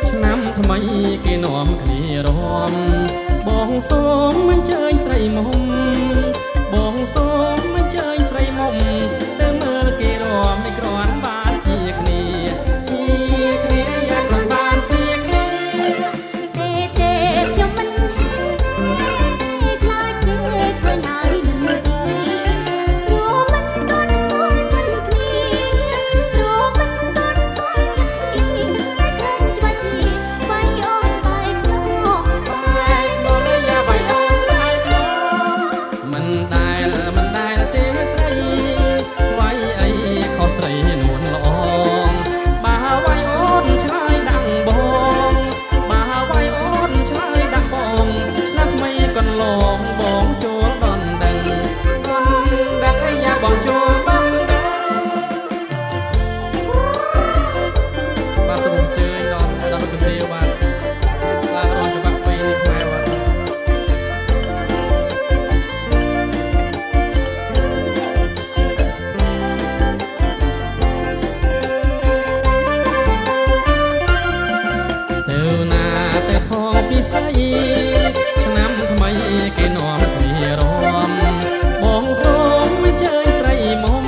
ឆ្នាំថ្មីគេនាំគ្នារំបងសូមមិនជើញស្រីមុំបងសូមមិនជើញស្រីមុំទៅមើលគេរំមិនគ្រាន់បានជាគ្នាយ៉ាងគ្រាន់បានជាគ្នាទេខ្ញុំមិនខ្លាចទេឃើញហើយនឹងទីព្រោះមិនទាន់ស្គាល់ចិត្តគ្នាព្រោះមិនទាន់ស្គាល់ចិត្តគ្នាតែឃើញច្បាស់ជាបាយអូនបាយក្នុងបាយបងយ៉ាបាយអូនបាយក្នុងមិនដែលទេស្រីវាយអីខុសស្រីនួនល្អបើវាយអូនឆ្លើយដាក់បងបើវាយអូនឆ្លើយដាក់បងឆ្នាំថ្មីកន្លងបងចូលដល់ដឹងអីយ៉ាបងចូលដល់ដឹងបាទសូមអញ្ជើញដល់ជំរាបបាទឡើងរងច្បាប់ពេលនេះខ្មែរបាទទៅណាទៅផងពិសីឆ្នាំថ្មីគេនាំគ្នារំបងសូមមិនជើញស្រីមុំ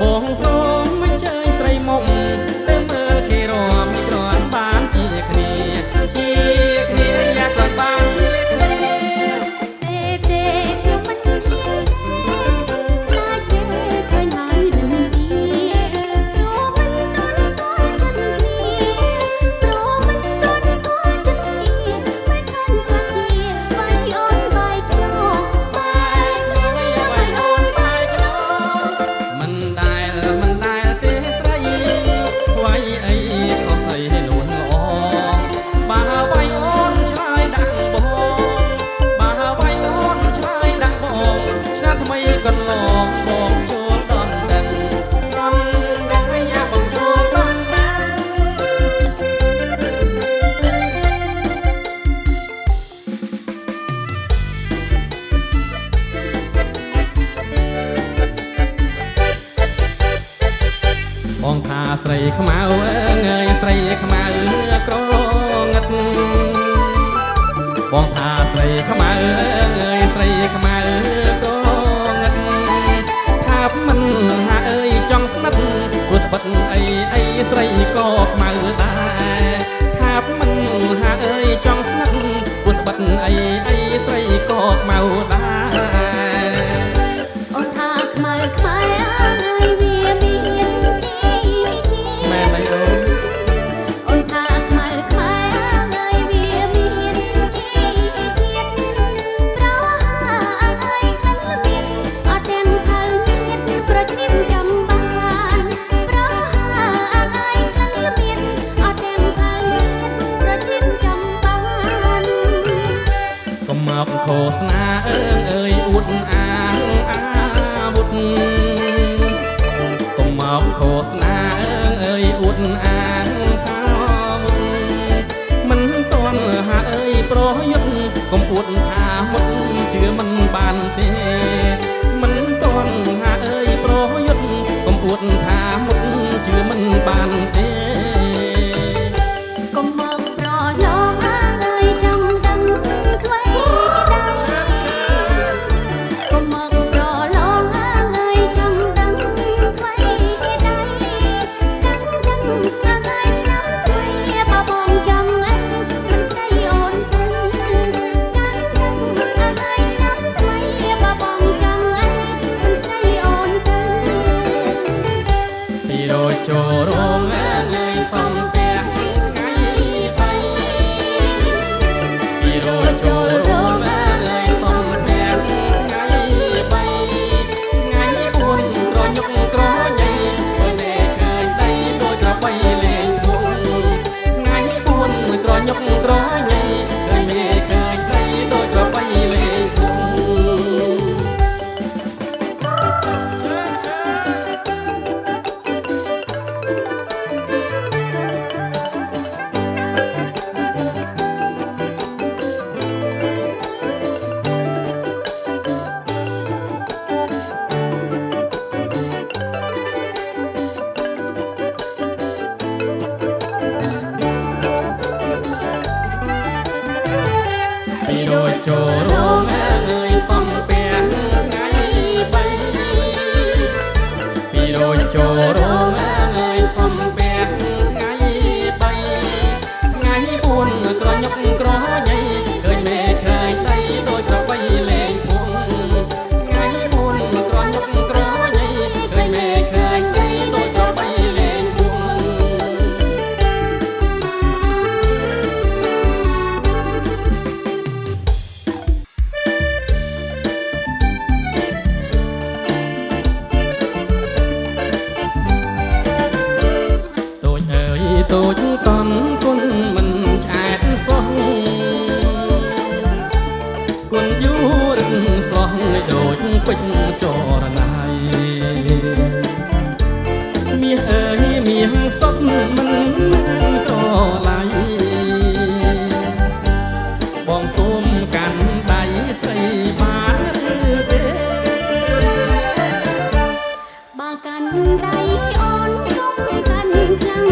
បងសូមមិនជើញស្រីមុំទៅមើលគេរំមិនគ្រាន់បានជាគ្នាយ៉ាងគ្រាន់បានជាគ្នាទេខ្ញុំមិនខ្លាចទេឃើញហើយនឹងទីព្រោះមិនទាន់ស្គាល់ចិត្តគ្នាព្រោះមិនទាន់ស្គាល់ចិត្តគ្នាមិនឃើញច្បាស់ជាបាយអូនបាយក្នុងបាយអូនបាយក្នុងមិនដែលទេស្រីវាយអីខុសស្រីនួនល្អបើវាយអូនឆ្លើយដាក់បងបើវាយអូនឆ្លើយដាក់បងឆ្នាំថ្មីកន្លងបងចូលដល់ដឹងអីយ៉ាបងចូលដល់ដឹងបងថាស្រីខ្មៅអើយស្រីខ្មៅក្រងឹតបងថាស្រីខ្មៅអើយស្រីខ្មៅក្រងឹតថាមិនហាក់អើយចង់ស្និទ្ធព្រោះបិទអីស្រីក៏ខ្មៅដែរថាមិនហាក់អើយចង់ស្និទ្ធព្រោះបិទអីស្រីក៏ខ្មៅដែរអូនថាខ្មៅខ្មែរហើយវាមានជីមែនហើយអូនថាខ្មៅខ្មែរហើយវាមានជីជាតិប្រហាហើយខ្លាំងល្បៀតអត់ទាំងផៅញៀតប្រជ្រៀមចាំបានប្រហាហើយខ្លាំងល្បៀតអត់ទាំងផៅញៀតប្រជ្រៀមចាំបានកុំមកឃោសនាអើយអួតអាងអាវុធកុំមកឃោសនាអើយអួតអាងថាមិនតន់ហាអើយប្រយុទ្ធកុំអួតថាមុតជឿមិនបានទេមិនតន់ហាអើយប្រយុទ្ធកុំអួតថាមុតជឿមិនបានទេកុំមកប្រឡងហើយចង់ដឹងថ្មីដែរកុំមកប្រឡងហើយចង់ដឹងថ្មីដែរដឹងហើយឆ្នាំថ្មីបើបងចង់មិនស្ដីអូនទេដឹងហើយឆ្នាំថ្មីបើបង ចូលរងអើយសំពះថ្ងៃបីពីដូចចូលរងអើយសំពះថ្ងៃបីថ្ងៃ4ក្រញុកក្រញ៉ៃឃើញមេឃើញដីដូចក្របីលេងពួងថ្ងៃ4ក្រញុកក្រញ៉ៃឃើញមេឃើញដីដូចក្របីលេងពួងតូចតន់គុណមិនឆ្អែតសោះគុណយូរឹងស្រស់ដូចពេជ្រចរណៃមាសអើយមាសសុតមិនបានក្រឡៃបងសូមកាន់ដៃស្រីបានឬទេបើកាន់ដៃអូនគុំកាន់ខ្លាំង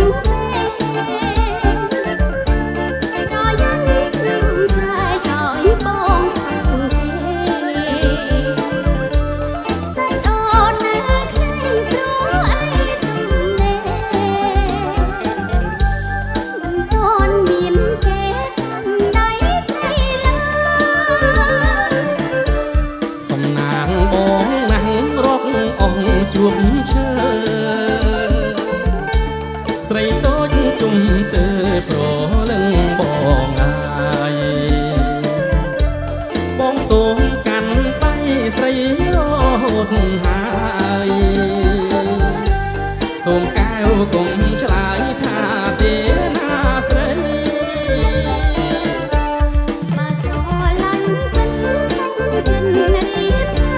ជួបឈើស្រីតូចជុំទៅប្រលឹងបងអាយបងសូមកាន់ដៃស្រីរហូតហើយសូមកែវកុំឆ្លើយថាទេណាស្រីបើស្រឡាញ់ទឹកសាច់ចិនរីថា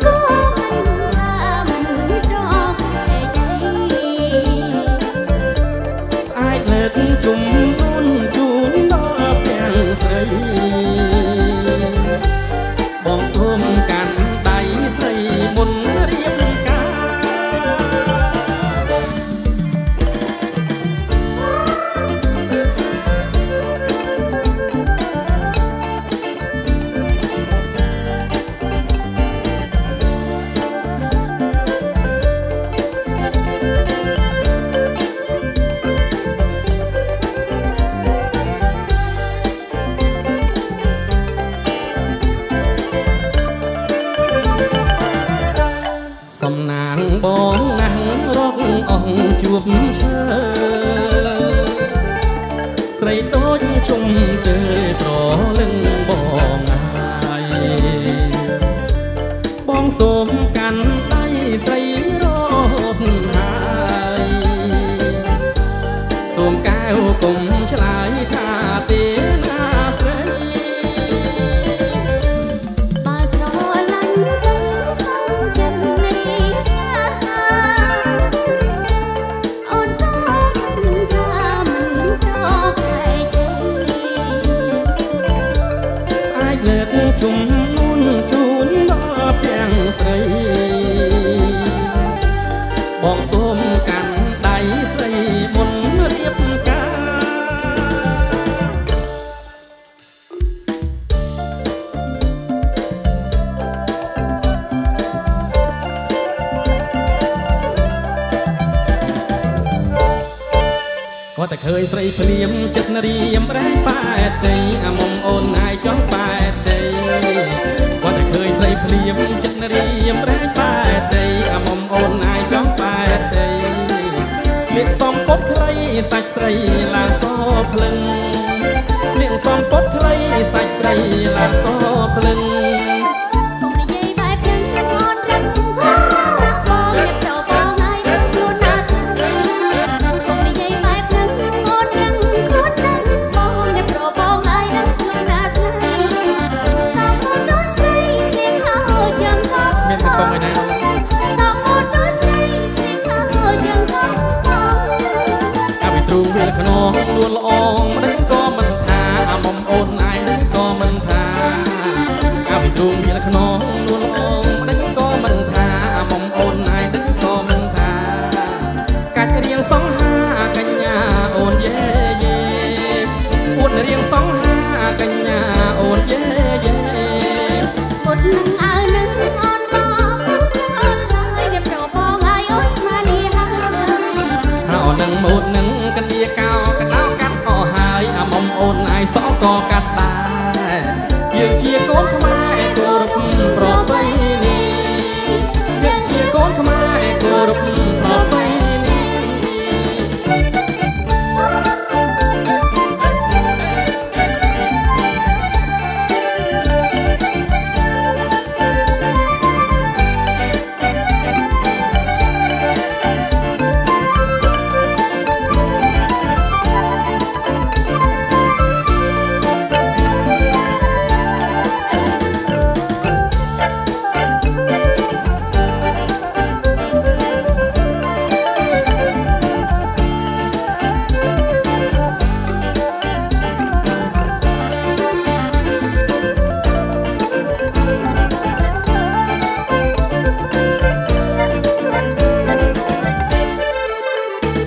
ក៏មិនថាមិនរកតែใจស្អាតលើកជុំរុនជូនដល់ទាំងស្រីបងសូមកាន់ដៃស្រីមុនរៀបការសំណាងបងណាស់រកអងជួបឈើស្រីតូចជុំទៅប្រលឹងបងអាយបងសូមកាន់ដៃស្រីរហូតហើយសូមកែវកុំឆ្លើយថាទេណាស្រីបើស្រឡាញ់ទឹកសាច់ចិនរីអូនក៏មិនថាមិនប្រកែកស្អាតលើកជុំនួនជូនដល់ទាំងស្រីបងសូមកាន់ដៃស្រីមុនរៀបការក៏តែឃើញស្រីភ្លៀមចិត្តនារីម្រែងប៉ែតីអាមុំអូនអាយចង់ប៉ែតីក៏តែឃើញស្រីភ្លៀមចិត្តនារីម្រែងប៉ែតីអាមុំអូនអាយចង់ប៉ែតីស្លៀកសំពត់ខ្លីសាច់ស្រីឡើងសភ្លឹងស្លៀកសំពត់ខ្លីសាច់ស្រីឡើងសភ្លឹងកុំនិយាយបែបហ្នឹងអូនរឹងបងអ្នកប្របងហើយខ្លួនណាស់កុំនិយាយបែបហ្នឹងអូនរឹងខ្លួនណាស់បងអ្នកប្របងហើយខ្លួនណាស់សំមុនដូចស្រីស្លៀកខោចឹងក៏មានតែកុំឯណាសំមុនដូចស្រីស្លៀកខោចឹងក៏កាវិទ្រូវាលខ្នងនួនល្អម្ដេចក៏មិនថាអាមុំអូនអាយនឹងក៏មិនថាកាវិទ្រូវាលខ្នងនួនល្អម្ដេចក៏មិនថាអាមុំអូនអាយនឹងក៏មិនថាកាច់រៀងសង្ហាកញ្ញាអូនយេយេពួតរៀងស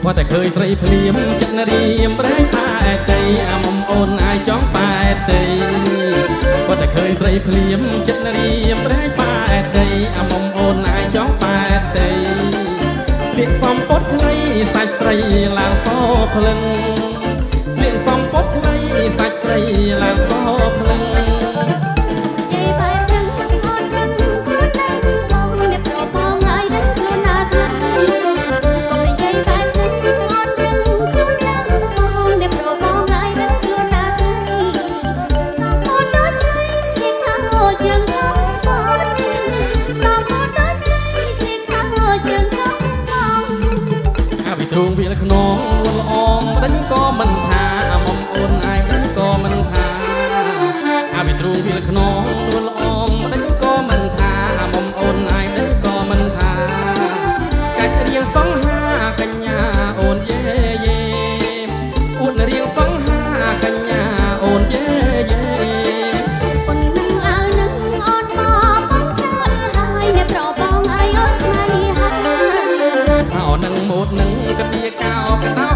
ว่าแต่เคยស្រីភ្លាមចិត្តនារីមប្រែងបែតីអាមុំអូនអាយចង់បែតីว่าแต่เคยស្រីភ្លាមចិត្តនារីមប្រែងបែតីអាមុំអូនអាយចង់បែតីស្លៀកសំពត់ខ្លីសាច់ស្រីឡើងសភ្លឹងស្លៀកសំពត់ខ្លីសាច់ស្រីឡើងសភ្លឹងទ្រូងវាខ្នងលួនល្អងដេញក៏មិនថាមុំអូនអាយដេញក៏មិនថាអាវិទ្រូងវាខ្នងលួនល្អងដេញក៏មិនថាមុំអូនអាយដេញក៏មិនថាកាច់រៀងសង្ហាកញ្ញាអូនយេយេអួតរៀងសង្ហាកញ្ញាអូនយេយេស្ពន់នឹងអើនឹងអូនមកបងកើតហើយអ្នកប្របងអាយអូនស្នេហាអោនឹងម៉ូតនឹងកពីកោកដោ